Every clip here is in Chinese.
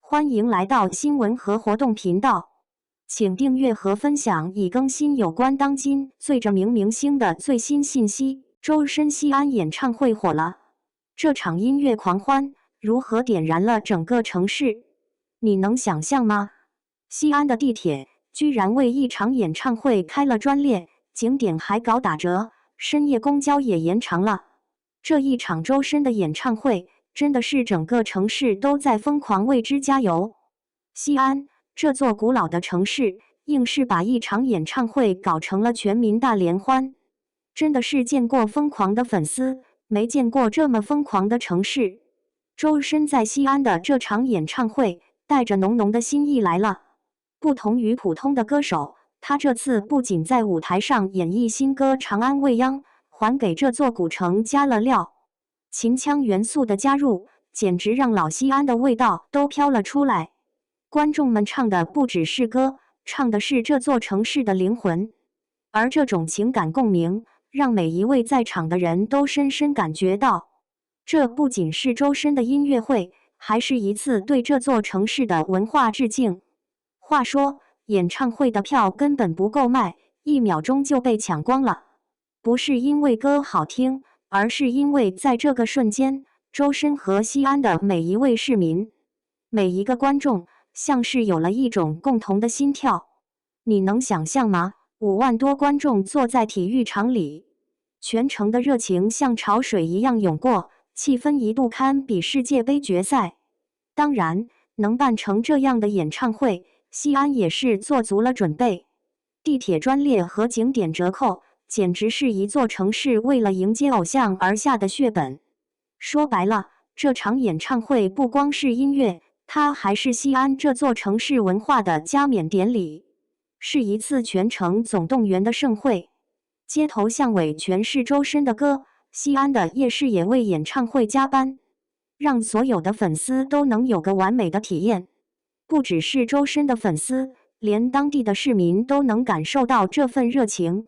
欢迎来到新闻和活动频道，请订阅和分享已更新有关当今最着名明星的最新信息。周深西安演唱会火了，这场音乐狂欢如何点燃了整个城市？你能想象吗？西安的地铁居然为一场演唱会开了专列，景点还搞打折，深夜公交也延长了。这一场周深的演唱会真的是整个城市都在疯狂为之加油。西安这座古老的城市，硬是把一场演唱会搞成了全民大联欢，真的是见过疯狂的粉丝，没见过这么疯狂的城市。周深在西安的这场演唱会，带着浓浓的心意来了。不同于普通的歌手，他这次不仅在舞台上演绎新歌《长安未央》，还给这座古城加了料。秦腔元素的加入，简直让老西安的味道都飘了出来。观众们唱的不只是歌，唱的是这座城市的灵魂。而这种情感共鸣，让每一位在场的人都深深感觉到，这不仅是周深的音乐会，还是一次对这座城市的文化致敬。话说，演唱会的票根本不够卖，1秒钟就被抢光了。不是因为歌好听，而是因为在这个瞬间，周深和西安的每一位市民，每一个观众，像是有了一种共同的心跳。你能想象吗？5万多观众坐在体育场里，全城的热情像潮水一样涌过，气氛一度堪比世界杯决赛。当然，能办成这样的演唱会，西安也是做足了准备。地铁专列和景点折扣，简直是一座城市为了迎接偶像而下的血本。说白了，这场演唱会不光是音乐，它还是西安这座城市文化的加冕典礼，是一次全城总动员的盛会。街头巷尾全是周深的歌，西安的夜市也为演唱会加班，让所有的粉丝都能有个完美的体验。不只是周深的粉丝，连当地的市民都能感受到这份热情。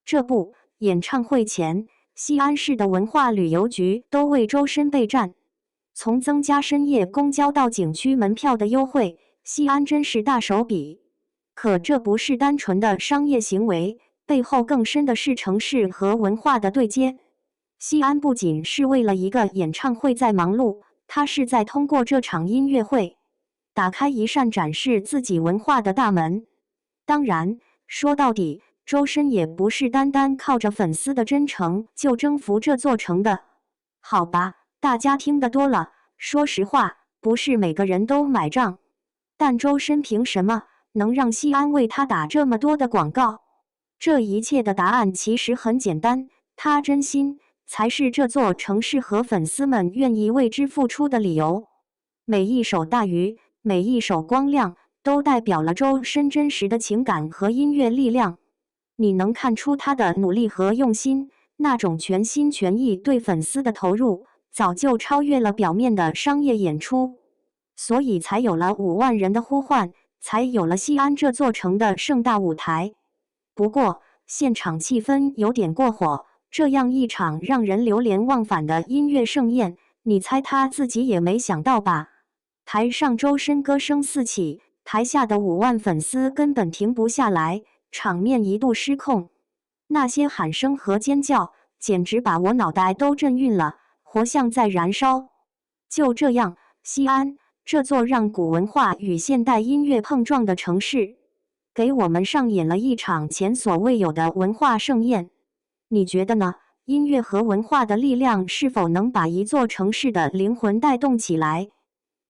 这不，演唱会前，西安市的文化旅游局都为周深备战，从增加深夜公交到景区门票的优惠，西安真是大手笔。可这不是单纯的商业行为，背后更深的是城市和文化的对接。西安不仅是为了一个演唱会在忙碌，它是在通过这场音乐会，打开一扇展示自己文化的大门。当然，说到底，周深也不是单单靠着粉丝的真诚就征服这座城的。好吧，大家听得多了，说实话，不是每个人都买账。但周深凭什么能让西安为他打这么多的广告？这一切的答案其实很简单，他真心才是这座城市和粉丝们愿意为之付出的理由。每一首大鱼，每一首光亮，都代表了周深真实的情感和音乐力量。你能看出他的努力和用心，那种全心全意对粉丝的投入，早就超越了表面的商业演出。所以才有了5万人的呼唤，才有了西安这座城的盛大舞台。不过，现场气氛有点过火，这样一场让人流连忘返的音乐盛宴，你猜他自己也没想到吧？台上周深歌声四起，台下的5万粉丝根本停不下来，场面一度失控。那些喊声和尖叫，简直把我脑袋都震晕了，活像在燃烧。就这样，西安这座让古文化与现代音乐碰撞的城市，给我们上演了一场前所未有的文化盛宴。你觉得呢？音乐和文化的力量是否能把一座城市的灵魂带动起来？